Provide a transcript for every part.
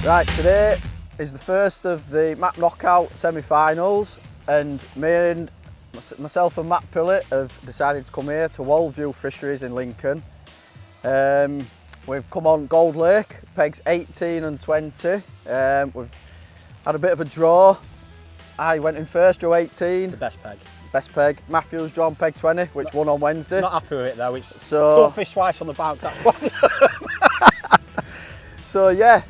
Right, today is the first of the Map Knockout semi-finals, and myself and Matty Pillay have decided to come here to Wold Fisheries in Lincoln. We've come on Gold Lake, pegs 18 and 20. We've had a bit of a draw. I went in first, drew 18. The best peg. Best peg. Matthew's drawn peg 20, which won on Wednesday. Not happy with it though. It's so don't fish twice on the bounce, that's one. So yeah,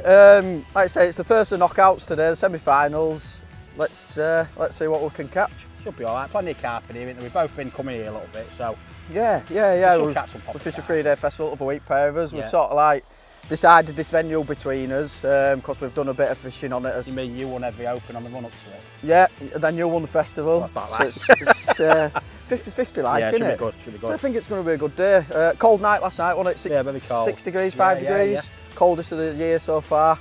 like I say, it's the first of knockouts today, the semi-finals. Let's see what we can catch. Should be all right. Plenty of carp in here. We've both been coming here a little bit, so yeah. We fished a 3-day festival of a week, pair of us. Yeah. We've sort of like decided this venue between us because we've done a bit of fishing on it. You mean you won every open on the run up to it? Yeah, and then you won the festival. Not about that. So it's 50-50 like, yeah, isn't it? Should be good. So I think it's going to be a good day. Cold night last night, wasn't it? Yeah, very cold. 6 degrees, 5 degrees. Yeah. Coldest of the year so far.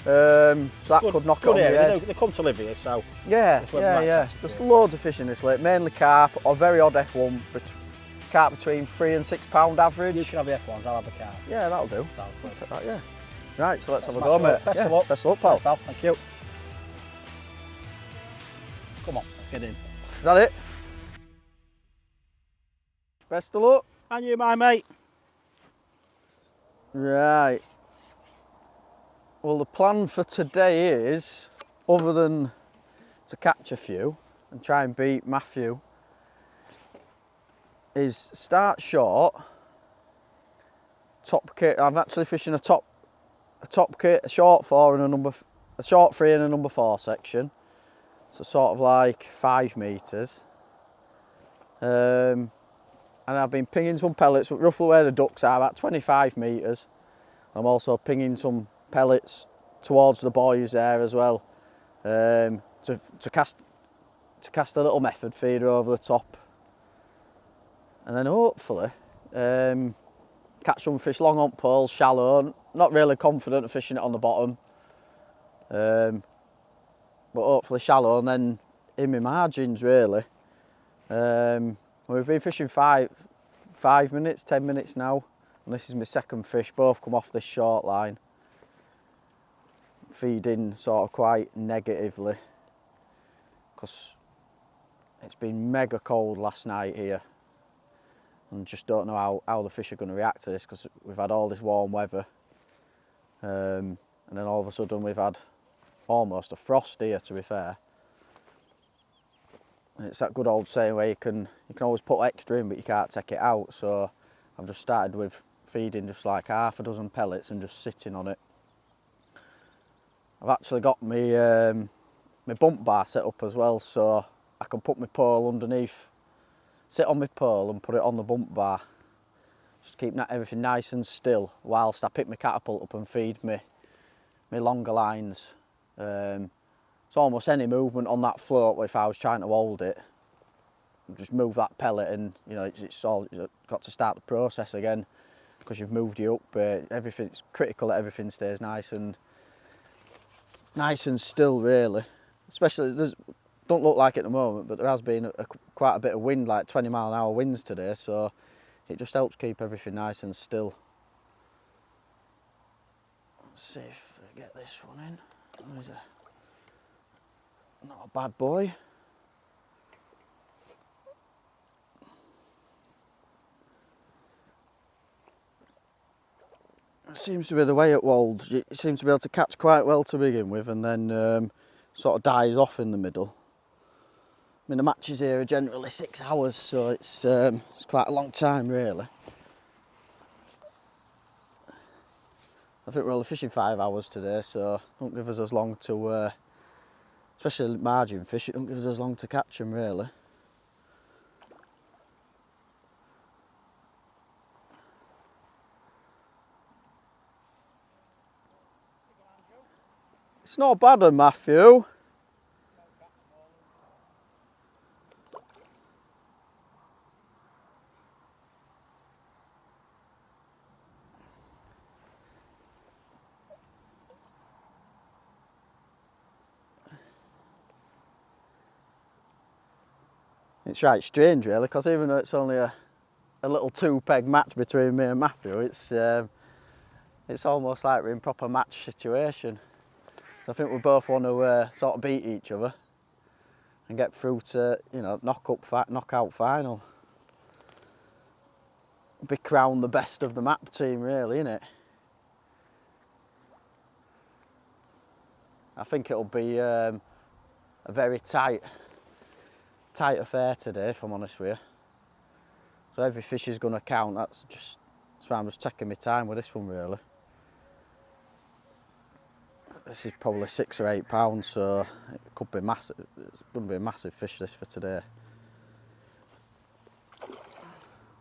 So that could knock it on the head. They come to live here, so Yeah. There's loads of fish in this lake, mainly carp, or very odd F1, carp between £3 and £6 average. you can have the F1s, I'll have the carp. Yeah, that'll do. Sounds I'll good. take that, yeah. Right, so let's have a go, mate. Best of luck. Best of luck, pal. Thanks, pal. Thank you. Come on, let's get in. Is that it? Best of luck. And you, my mate. Right. Well, the plan for today is, other than to catch a few and try and beat Matthew, is start short. Top kit. I'm actually fishing a top kit, a short 4 and a short 3 and a number 4 section. So sort of like 5 metres. And I've been pinging some pellets roughly where the ducks are, about 25 metres. I'm also pinging some pellets towards the buoys there as well, to cast a little method feeder over the top, and then hopefully catch some fish long on poles, shallow. Not really confident of fishing it on the bottom, but hopefully shallow, and then in my margins really. We've been fishing 5 minutes, 10 minutes now, and this is my second fish. Both come off this short line. Feeding sort of quite negatively because it's been mega cold last night here, and just don't know how the fish are going to react to this because we've had all this warm weather, and then all of a sudden we've had almost a frost here, to be fair. And it's that good old saying where you can always put extra in but you can't take it out, so I've just started with feeding just like half a dozen pellets and just sitting on it. I've actually got my bump bar set up as well, so I can put my pole underneath, sit on my pole and put it on the bump bar. Just keep everything nice and still whilst I pick my catapult up and feed my longer lines. So almost any movement on that float, if I was trying to hold it, just move that pellet and it's all got to start the process again because you've moved you up. Everything's critical that everything stays nice and still really. Especially, don't look like it at the moment, but there has been quite a bit of wind, like 20-mile-an-hour winds today, so it just helps keep everything nice and still. Let's see if I get this one in. There's not a bad boy. It seems to be the way at Wold. You seem to be able to catch quite well to begin with, and then sort of dies off in the middle. I mean, the matches here are generally 6 hours, so it's quite a long time really. I think we're only fishing 5 hours today, so don't give us as long to, especially margin fish, it don't give us as long to catch them really. It's not a bad one, Matthew. It's right strange really, because even though it's only a little 2-peg match between me and Matthew, it's almost like we're in proper match situation. So I think we both want to sort of beat each other and get through to, you know, knockout final. Be crowned the best of the map team, really, innit? I think it'll be a very tight affair today, if I'm honest with you. So every fish is going to count. That's why I'm just taking my time with this one, really. This is probably 6 or 8 pounds, so it could be massive. It's going to be a massive fish, this, for today.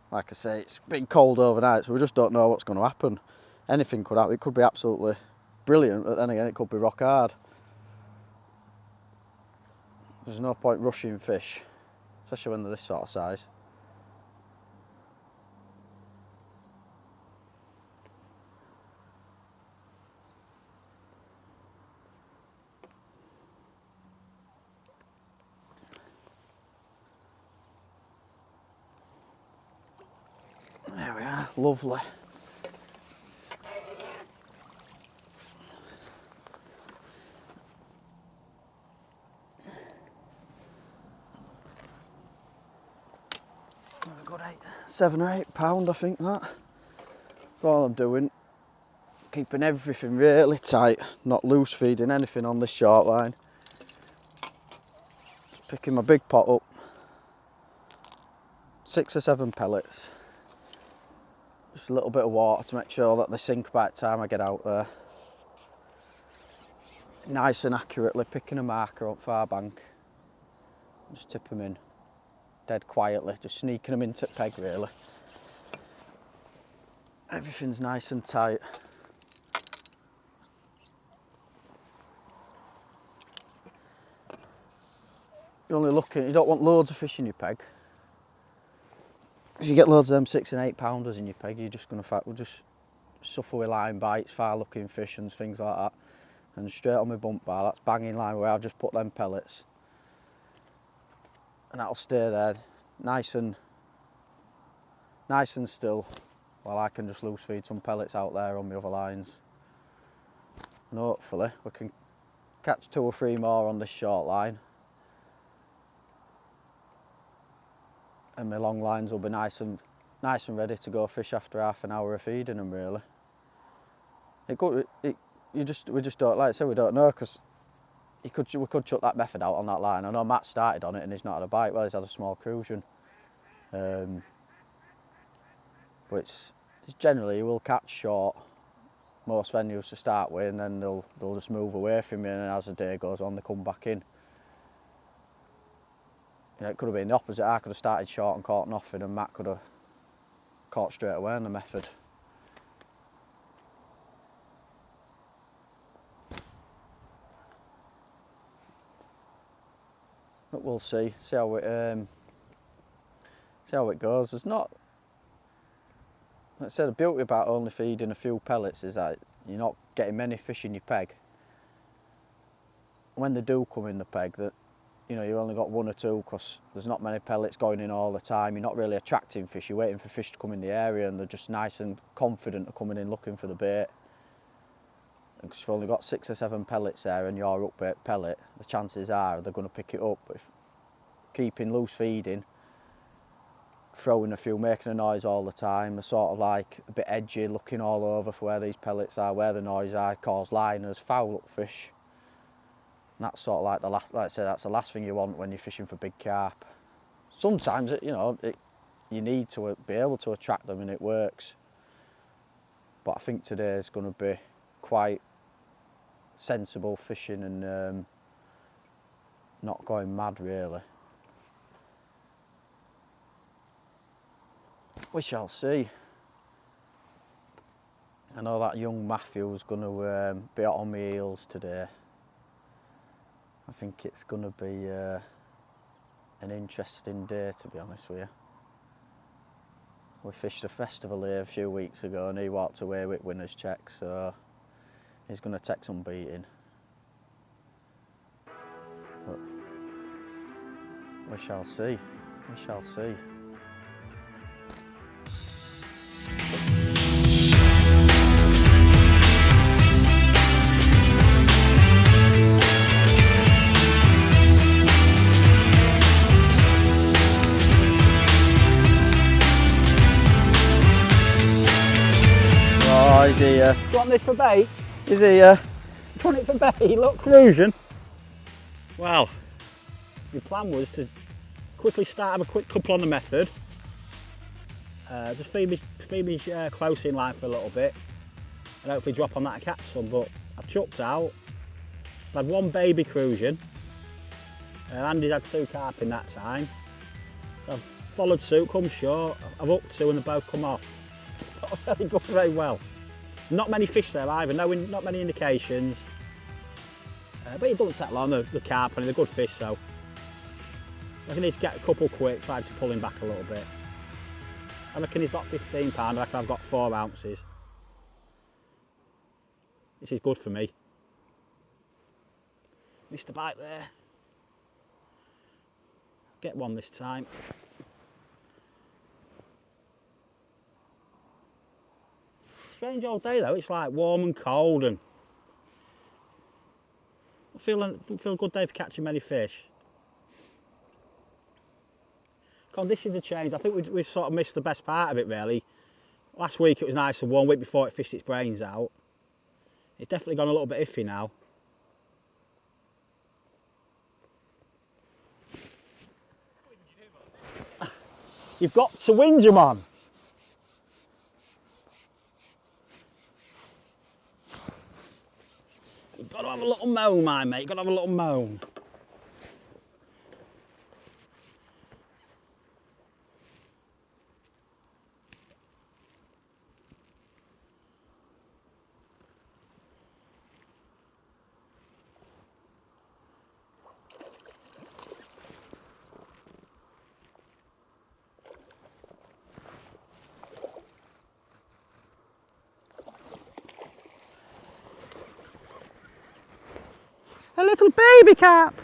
Like I say, it's been cold overnight, so we just don't know what's going to happen. Anything could happen. It could be absolutely brilliant, but then again, it could be rock hard. There's no point rushing fish, especially when they're this sort of size. There we are, lovely. Good 7 or 8 pound, I think that. That's all I'm doing. Keeping everything really tight, not loose feeding anything on this short line. Picking my big pot up. 6 or 7 pellets. Just a little bit of water to make sure that they sink by the time I get out there. Nice and accurately picking a marker up far bank. Just tip them in. Dead quietly, just sneaking them into the peg, really. Everything's nice and tight. You're only looking, you don't want loads of fish in your peg. If you get loads of them 6 and 8 pounders in your peg, you're just going to suffer with line bites, far looking fish and things like that. And straight on my bump bar, that's banging line where I've just put them pellets. And that'll stay there nice and still while I can just loose feed some pellets out there on the other lines. And hopefully we can catch 2 or 3 more on this short line. And my long lines will be nice and ready to go fish after half an hour of feeding them, really. We just don't, like I said, we don't know, because we could chuck that method out on that line. I know Matt started on it and he's not had a bite. Well, he's had a small crucian. But it's generally, you will catch short most venues to start with, and then they'll just move away from you, and then as the day goes on, they come back in. You know, it could have been the opposite. I could have started short and caught nothing, and Matt could have caught straight away on the method. But we'll see how it goes. There's not, like I said, the beauty about only feeding a few pellets is that you're not getting many fish in your peg. When they do come in the peg, that, you know, you've only got 1 or 2 because there's not many pellets going in all the time. You're not really attracting fish. You're waiting for fish to come in the area, and they're just nice and confident of coming in looking for the bait. And because you've only got 6 or 7 pellets there and your upbait pellet, the chances are they're going to pick it up. But if keeping loose feeding, throwing a few, making a noise all the time, they're sort of like a bit edgy, looking all over for where these pellets are, where the noise are, cause liners, foul up fish. And that's sort of like like I say, that's the last thing you want when you're fishing for big carp. Sometimes, you need to be able to attract them, and it works. But I think today is going to be quite sensible fishing and not going mad, really. We shall see. I know that young Matthew's going to be out on my heels today. I think it's going to be an interesting day, to be honest with you. We fished a festival here a few weeks ago and he walked away with winner's check, so he's going to take some beating. But we shall see. We shall see. he's here. Do you want this for bait? He's here. Put it for bait, look, cruising. Well, the plan was to quickly have a quick couple on the method. Just feed me close in line for a little bit and hopefully drop on that and catch some, but I've chucked out. I've had one baby cruising. Andy's had 2 carp in that time. So I've followed suit, come short. I've hooked 2 and they both come off. Not very good, very well. Not many fish there either, not many indications. But it doesn't settle on the carp and they're good fish, so I need to get a couple quick, try to pull him back a little bit. I reckon he's got 15 pound, I reckon I've got 4 ounces. This is good for me. Missed a bite there. Get one this time. Strange old day though, it's like warm and cold and don't feel a good day for catching many fish. Conditions have changed. I think we've sort of missed the best part of it really. Last week it was nice and warm, week before it fished its brains out. It's definitely gone a little bit iffy now. You've got to whinge them on. You've got to have a little moan, my mate. You've got to have a little moan. A little baby carp.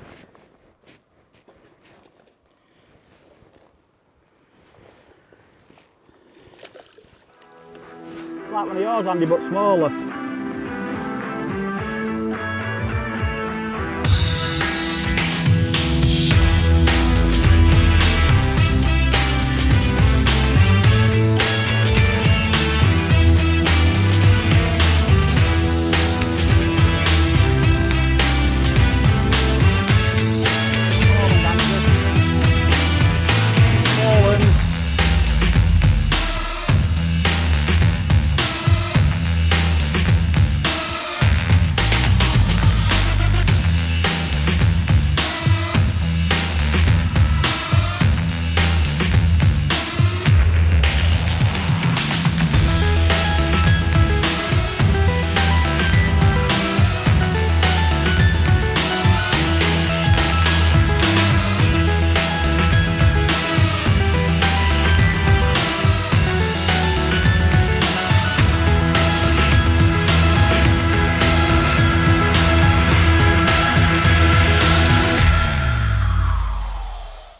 Like one of yours, Andy, but smaller.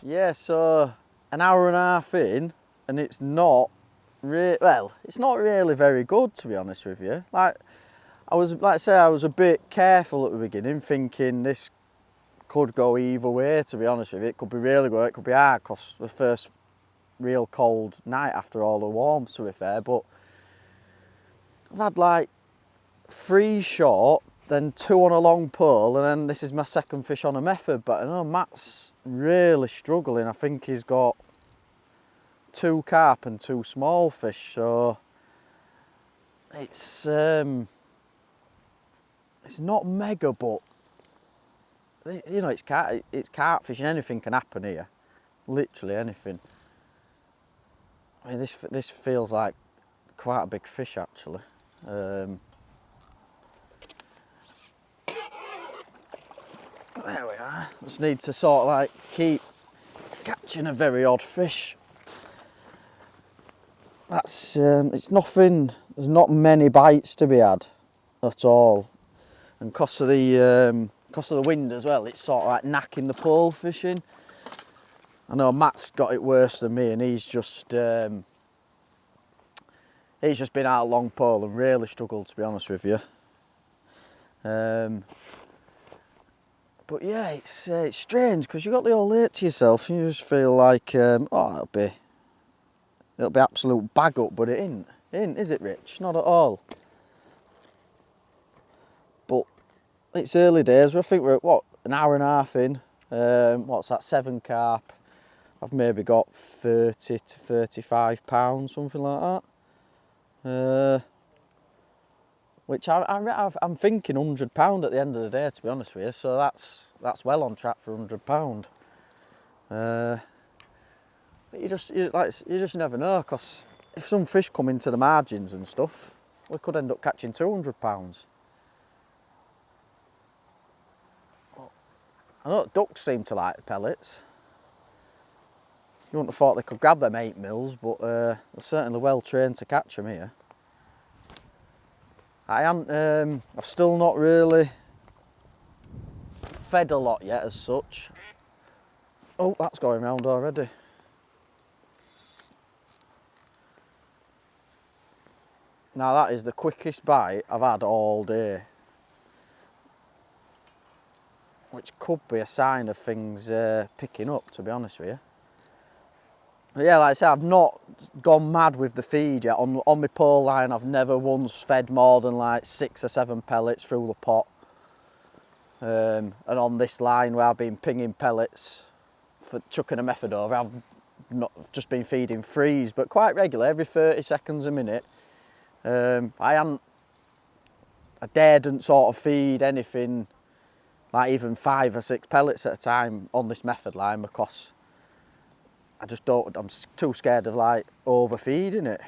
Yeah, so an hour and a half in, and it's not it's not really very good, to be honest with you. I was a bit careful at the beginning, thinking this could go either way, to be honest with you. It could be really good, it could be hard, because the first real cold night after all the warmth, to be fair, but I've had like 3 short, then 2 on a long pole, and then this is my second fish on a method. But I know Matt's really struggling. I think he's got 2 carp and 2 small fish, so it's not mega, but you know, it's carp fishing. Anything can happen here, literally anything. I mean, this feels like quite a big fish actually. There we are. Just need to sort of like keep catching a very odd fish. That's it's nothing. There's not many bites to be had at all, and because of the wind as well, it's sort of like knacking the pole fishing. I know Matt's got it worse than me, and he's just been out long pole and really struggled, to be honest with you. But yeah, it's strange because you got the old lake to yourself and you just feel like, oh, it'll be absolute bag up, but it ain't, is it, Rich? Not at all. it's early days. I think we're at, what, an hour and a half in. What's that, 7 carp. I've maybe got 30 to 35 pounds, something like that. Which I'm thinking £100 at the end of the day, to be honest with you. So that's well on track for £100. But you just never know, because if some fish come into the margins and stuff, we could end up catching £200. I know ducks seem to like the pellets. You wouldn't have thought they could grab them 8 mils, but they're certainly well trained to catch them here. I've still not really fed a lot yet as such. Oh, that's going round already. Now that is the quickest bite I've had all day, which could be a sign of things picking up, to be honest with you. But yeah, like I said, I've not gone mad with the feed yet. On my pole line, I've never once fed more than like 6 or 7 pellets through the pot. And on this line where I've been pinging pellets for chucking a method over, I've not just been feeding freeze, but quite regular, every 30 seconds a minute. I daredn't sort of feed anything like even 5 or 6 pellets at a time on this method line, because I just don't, I'm too scared of like overfeeding it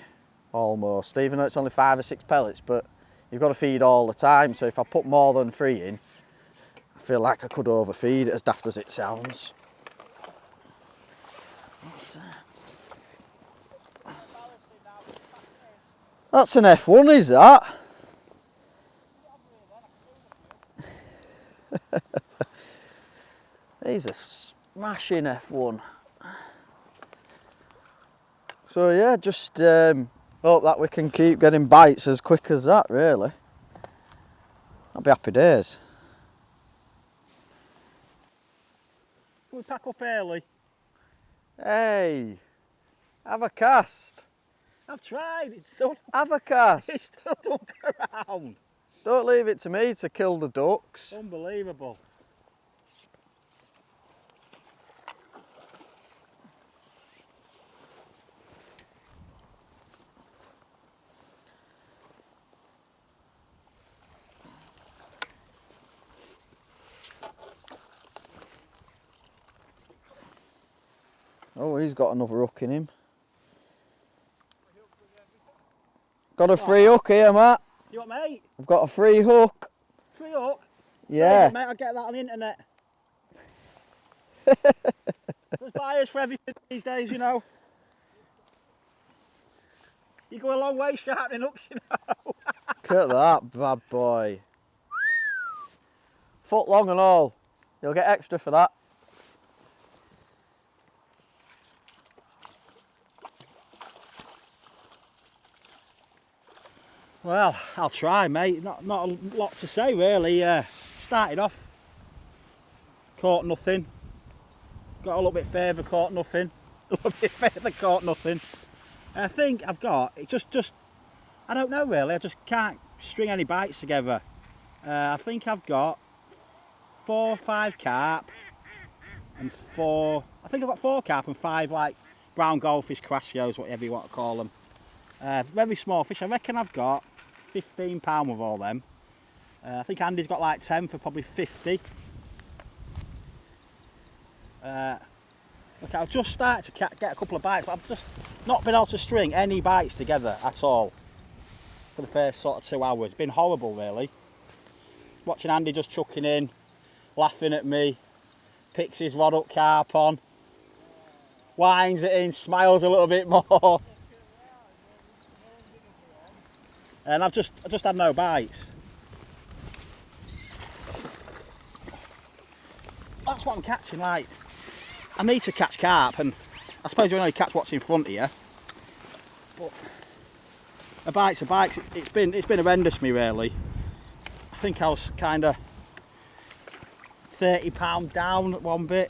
almost, even though it's only 5 or 6 pellets, but you've got to feed all the time. So if I put more than 3 in, I feel like I could overfeed it, as daft as it sounds. That's an F1, is that? He's a smashing F1. So yeah, just hope that we can keep getting bites as quick as that, really. That'll be happy days. Can we pack up early? Hey, have a cast. I've tried, it's still, Have a cast. it still don't go around. Don't leave it to me to kill the ducks. Unbelievable. Oh, he's got another hook in him. Got a free hook here, Matt. You what, mate? I've got a free hook. Free hook? Yeah. Sorry, mate, I'll get that on the internet. There's buyers for everything these days, you know. You go a long way sharpening hooks, you know. Look at that bad boy. Foot long and all. You'll get extra for that. Well, I'll try, mate. Not a lot to say, really. Started off, caught nothing. Got a little bit further, caught nothing. A little bit further, caught nothing. I think I've got, it's just, I don't know really, I just can't string any bites together. I think I've got 4 or 5 carp and 4, I think I've got 4 carp and 5 like brown goldfish, crassios, whatever you want to call them. Very small fish. I reckon I've got £15 with all them. I think Andy's got like 10 for probably 50. Look, I've just started to get a couple of bites, but I've just not been able to string any bites together at all for the first sort of 2 hours. It's been horrible, really. Watching Andy just chucking in, laughing at me, picks his rod up carp on, winds it in, smiles a little bit more. And I just had no bites. That's what I'm catching, like, I need to catch carp, and I suppose you only catch what's in front of you. But a bite's a bite. It's been horrendous me, really. I think I was kind of £30 down at one bit.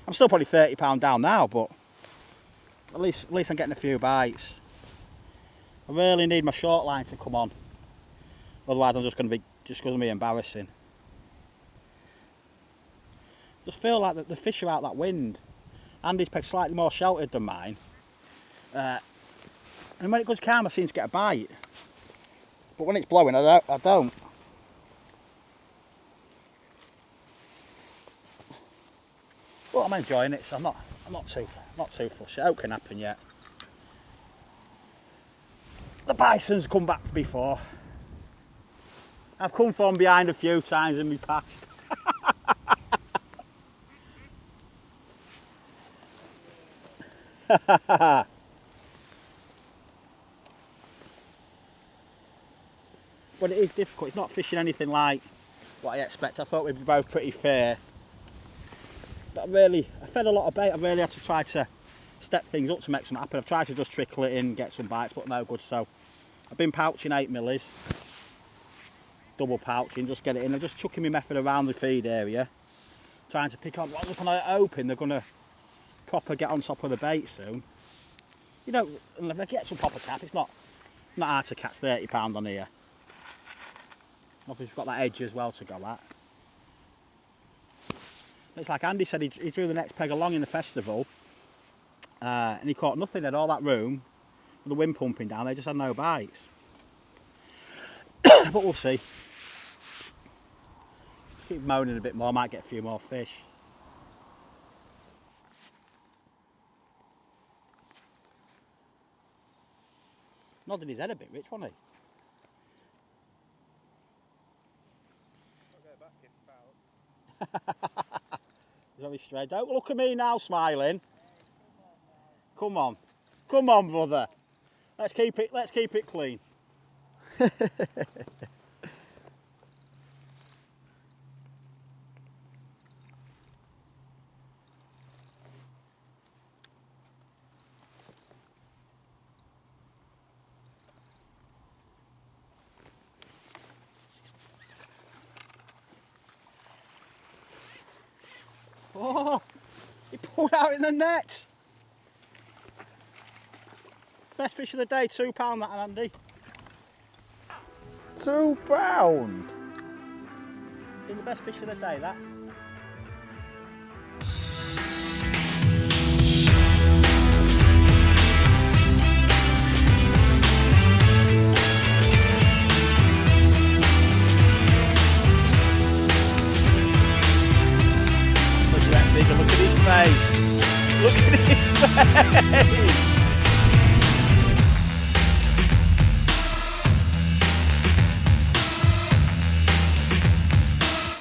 I'm still probably £30 down now, but at least I'm getting a few bites. I really need my short line to come on. Otherwise I'm just going to be embarrassing. Just feel like the fish are out that wind. Andy's peg's slightly more sheltered than mine. And when it goes calm, I seem to get a bite. But when it's blowing, I don't. But I'm enjoying it, so I'm not too fussy. It can happen yet. The bison's come back before. I've come from behind a few times in my past. But it is difficult. It's not fishing anything like what I expect. I thought we'd be both pretty fair. But I fed a lot of bait. I really had to try to step things up to make something happen. I've tried to just trickle it in, get some bites, but no good. So I've been pouching 8 millies, double pouching, just get it in. I'm just chucking my method around the feed area, trying to pick on. When I open, they're going to proper get on top of the bait soon. You know, and if I get some proper tap, it's not hard to catch £30 on here. Obviously, we've got that edge as well to go at. It's like Andy said, he drew the next peg along in the festival, and he caught nothing. He had all that room with the wind pumping down. They just had no bites. But we'll see. Keep moaning a bit more, might get a few more fish. Nodding his head a bit, Rich, wasn't he? He's very straight. Don't look at me now, smiling. Come on, brother. Let's keep it clean. Oh, he pulled out in the net. Best fish of the day, £2 that, Andy. £2? Been the best fish of the day, that. Look at his face. Look at his face.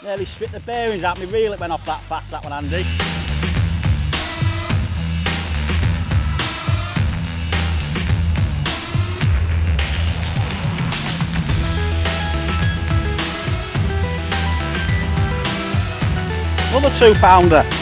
Nearly stripped the bearings out. My reel, it went off that fast, that one, Andy. Another £2.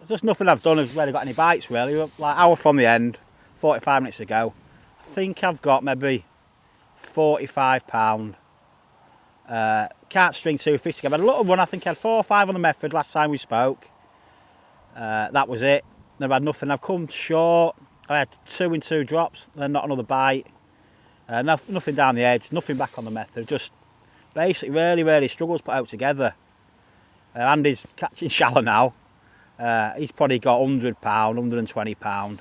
Just nothing I've done has really got any bites really. Like hour from the end, 45 minutes ago. I think I've got maybe £45. Can't string 2 fish together. I had a little run, I think I had 4 or 5 on the method last time we spoke. That was it. Never had nothing. I've come short. I had 2 in 2 drops, then not another bite. Nothing down the edge, nothing back on the method. Just basically really struggles to put out together. Andy's catching shallow now. He's probably got £100, £120.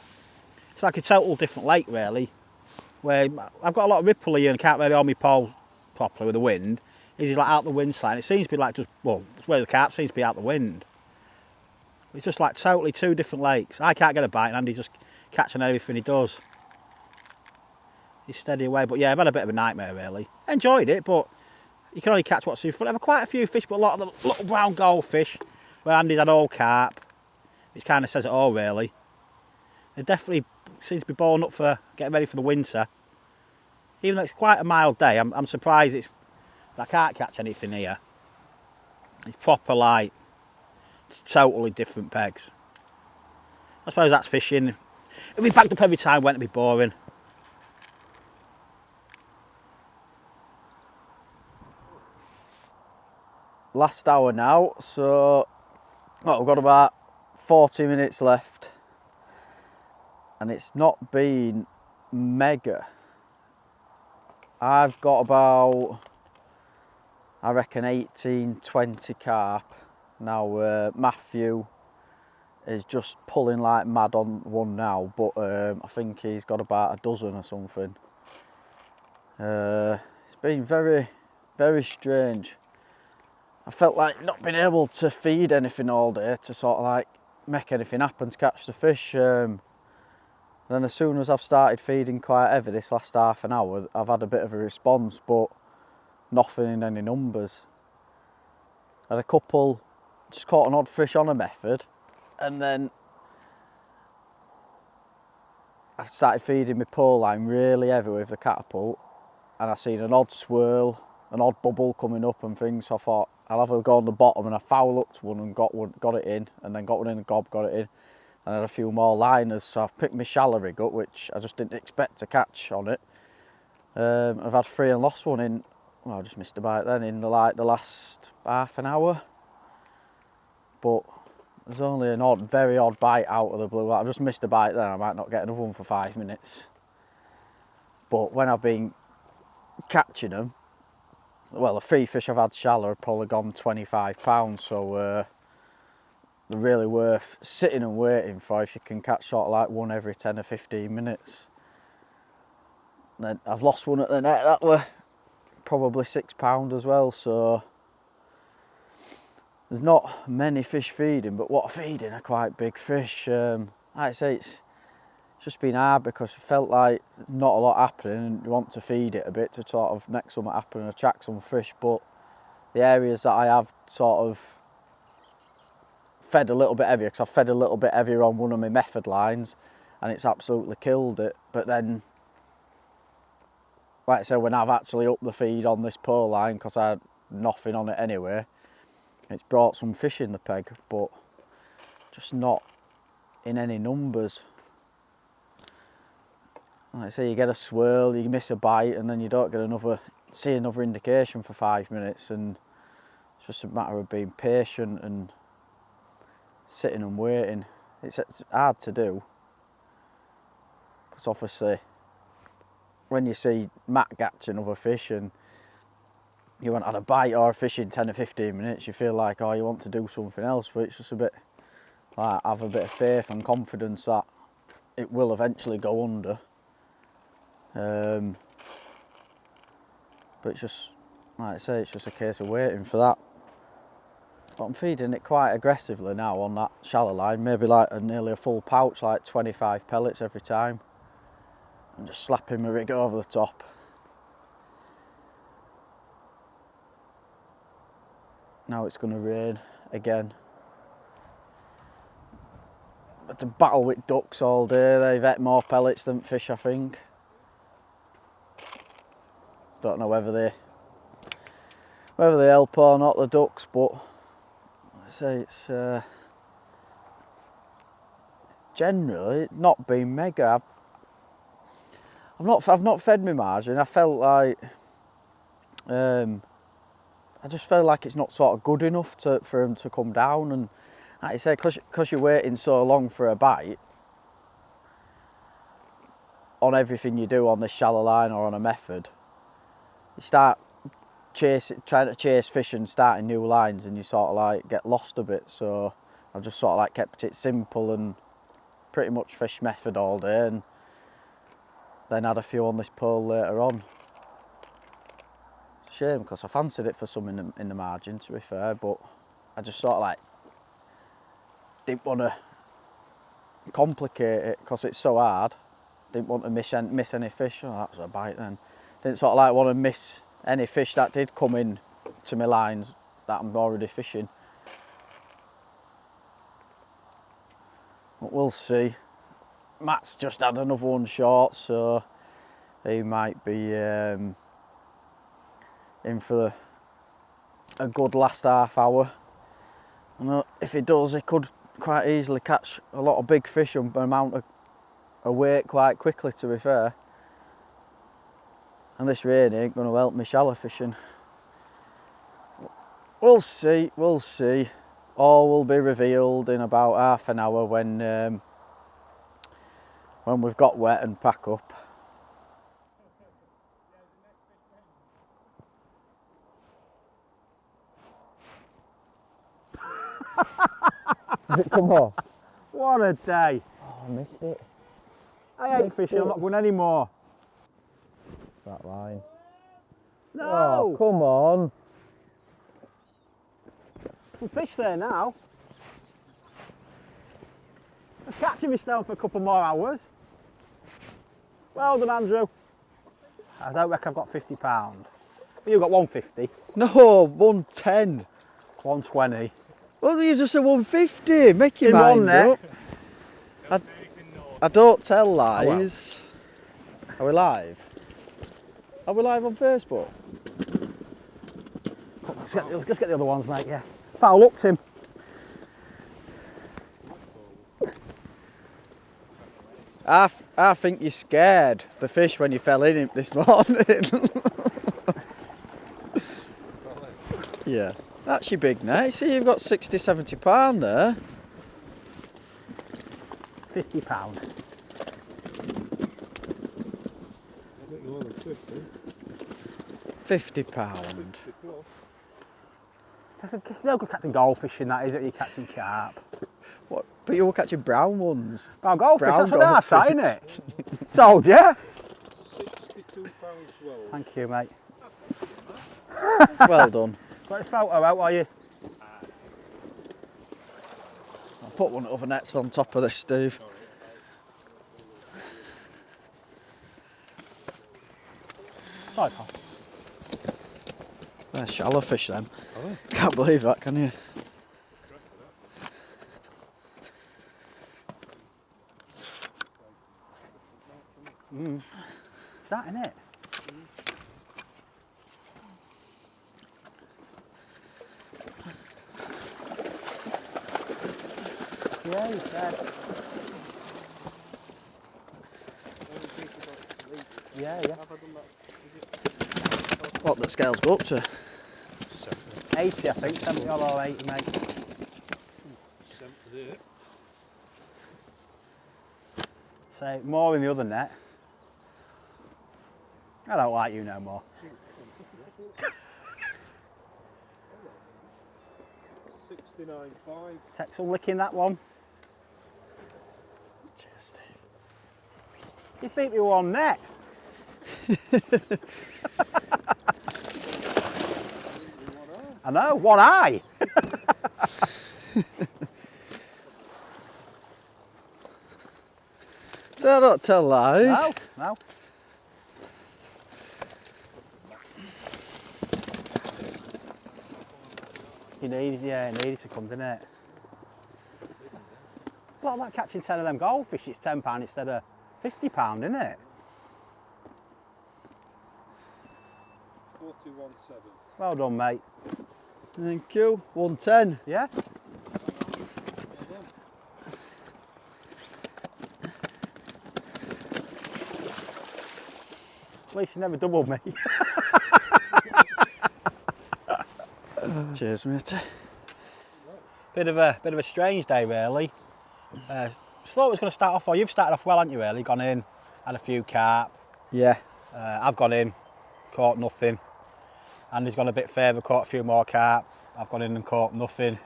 It's like a total different lake really, where I've got a lot of ripple here and can't really hold my pole properly with the wind. He's like out the wind side. It seems to be like just, well, where the carp seems to be out the wind. It's just like totally two different lakes. I can't get a bite and Andy's just catching everything he does. He's steady away, but yeah, I've had a bit of a nightmare really. Enjoyed it, but you can only catch what's in front. I've had quite a few fish, but a lot of the little brown goldfish, where Andy's had all carp, which kind of says it all really. They definitely seem to be balling up for getting ready for the winter. Even though it's quite a mild day, I'm surprised I can't catch anything here. It's proper like, it's totally different pegs. I suppose that's fishing. If we backed up every time, wouldn't it be boring? Last hour now, so well, we've got about 40 minutes left, and it's not been mega. I've got about, I reckon, 18, 20 carp. Now Matthew is just pulling like mad on one now, but I think he's got about a dozen or something. It's been very, very strange. I felt like not being able to feed anything all day to sort of like make anything happen to catch the fish. Then as soon as I've started feeding quite heavy this last half an hour, I've had a bit of a response, but nothing in any numbers. Had a couple, just caught an odd fish on a method, and then I started feeding my pole line really heavy with the catapult, and I seen an odd swirl, an odd bubble coming up and things, so I thought I'll have a go on the bottom, and I foul hooked one and got it in, and then got one in the gob, got it in, and I had a few more liners, so I've picked my shallow rig up, which I just didn't expect to catch on it. I've had 3 and lost one in, well, I just missed a bite then, in the last half an hour, but there's only an odd, very odd bite out of the blue. I've just missed a bite then, I might not get another one for 5 minutes. But when I've been catching them, well, the 3 fish I've had shallow have probably gone £25, so they're really worth sitting and waiting for if you can catch sort of like one every 10 or 15 minutes. And then I've lost one at the net, that were probably £6 as well, so there's not many fish feeding, but what are feeding are quite big fish. Like I say, it's just been hard because it felt like not a lot happening and you want to feed it a bit to sort of make something happen and attract some fish, but the areas that I have sort of fed a little bit heavier, because I've fed a little bit heavier on one of my method lines and it's absolutely killed it. But then, like I said, when I've actually upped the feed on this pole line, because I had nothing on it anyway, it's brought some fish in the peg, but just not in any numbers. Like I say, you get a swirl, you miss a bite, and then you don't get see another indication for 5 minutes, and it's just a matter of being patient and sitting and waiting. It's hard to do, because obviously when you see Matt catching other fish and you haven't had a bite or a fish in 10 or 15 minutes, you feel like, oh, you want to do something else, but it's just a bit like, have a bit of faith and confidence that it will eventually go under. But it's just, like I say, it's just a case of waiting for that. But I'm feeding it quite aggressively now on that shallow line, maybe like nearly a full pouch, like 25 pellets every time. I'm just slapping my rig over the top. Now it's going to rain again. Had to battle with ducks all day. They've ate more pellets than fish, I think. Don't know whether they help or not, the ducks, but I'd say it's generally not been mega. I've not fed my margin. I felt like I just felt like it's not sort of good enough for him to come down, and like you say, because you're waiting so long for a bite on everything you do on this shallow line or on a method, you start trying to chase fish and starting new lines, and you sort of like get lost a bit. So I've just sort of like kept it simple and pretty much fish method all day, and then had a few on this pole later on. Shame, because I fancied it for some in the margin, to be fair, but I just sort of like didn't want to complicate it because it's so hard. Didn't want to miss any fish. Oh, that was a bite then. Didn't sort of like want to miss any fish that did come in to my lines that I'm already fishing. But we'll see. Matt's just had another one short, so he might be in for a good last half hour. And if he does, he could quite easily catch a lot of big fish and amount of weight quite quickly, to be fair. And this rain ain't going to help me shallow fishing. We'll see, we'll see. All will be revealed in about half an hour when we've got wet and pack up. Has it come off? What a day. Oh, I missed it. I hate fishing, I'm not going anymore. That line. No! Oh, come on. Some fish there now. I'm catching me still for a couple more hours. Well done, Andrew. I don't reckon I've got £50. But you've got 150. No, 110. 120. Well, you just said 150. Make your In mind one net. up. I don't tell lies. Are we live? Are we live on Facebook? Just get the other ones, mate, yeah. Foul up, Tim. I think you scared the fish when you fell in it this morning. Yeah, that's your big net. See, you've got 60, 70 pound there. £50. £50. No good catching goldfish in that, is it? You're catching carp. What? But you were catching brown ones. Brown goldfish, Brown that's what they're goldfish. saying, it? Told you. £62 Thank you, mate. Well done. Got a photo out, are you? I'll put one of the other nets on top of this, Steve. Sorry, pal. They're shallow fish then. Can't believe that, can you? Is that in it? Yeah, you said. Yeah, yeah. What, the scales go up to? 80, I think. 70 or 80, mate. 70. So, more in the other net. I don't like you no more. 69.5. Take some licking that one. Cheers, Steve. You beat me one net. I know, one eye. So I don't tell lies. No, no. You need, yeah, it needed to come, didn't it? What about catching 10 of them goldfish? It's £10 instead of £50, isn't it? 41.7. Well done, mate. Thank you. 110. Yeah? At least you never doubled me. Cheers, matey. Bit of a strange day, really. Thought it was going to start off, or you've started off well, haven't you, really? Gone in, had a few carp. Yeah. I've gone in, caught nothing. Andy's gone a bit further, caught a few more carp. I've gone in and caught nothing.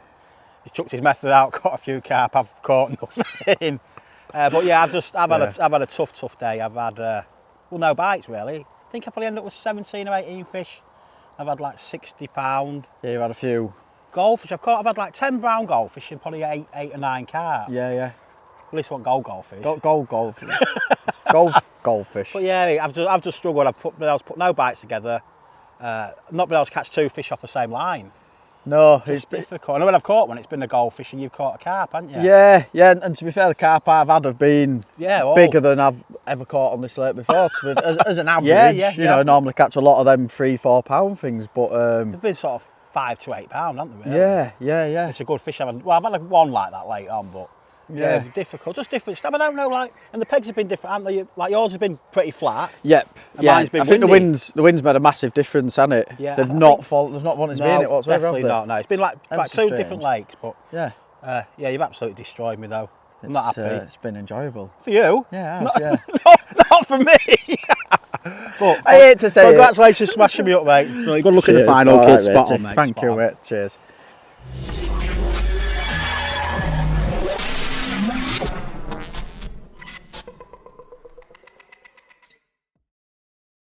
He's chucked his method out, caught a few carp. I've caught nothing. But yeah, I've had a tough day. I've had well, no bites really. I think I probably ended up with 17 or 18 fish. I've had like £60. Yeah, you had a few Goldfish, I've had like 10 brown goldfish and probably eight or 9 carp. Yeah, yeah. At least one goldfish. Goldfish. Goldfish. But yeah, I've just struggled. I've been able to put no bites together. Not been able to catch 2 fish off the same line. No, It's difficult. I know when I've caught one, it's been a goldfish and you've caught a carp, haven't you? Yeah, yeah. And to be fair, the carp I've had have been bigger than I've ever caught on this lake before. As an average, you know, I normally catch a lot of them 3-4 pound things, but they've been sort of 5 to 8 pound, haven't they? Really? Yeah. It's a good fish. I've had like one like that late on, but yeah, difficult. Just different stuff. I don't know, like, and the pegs have been different, haven't they? Like yours has been pretty flat. Yep. And mine's been I think windy. the wind's made a massive difference, hasn't it? Yeah. There's not wanted to be in it whatsoever. Definitely not. No, it's been like 2 strange. different lakes, but Yeah. yeah, you've absolutely destroyed me though. I'm not happy. It's been enjoyable. For you? Yeah, Not, yeah. not for me. But I hate to say congratulations, smashing me up, mate. You've got to look at the final All kid right, spot matey. on, mate. Thank Spot you, on. mate. Cheers.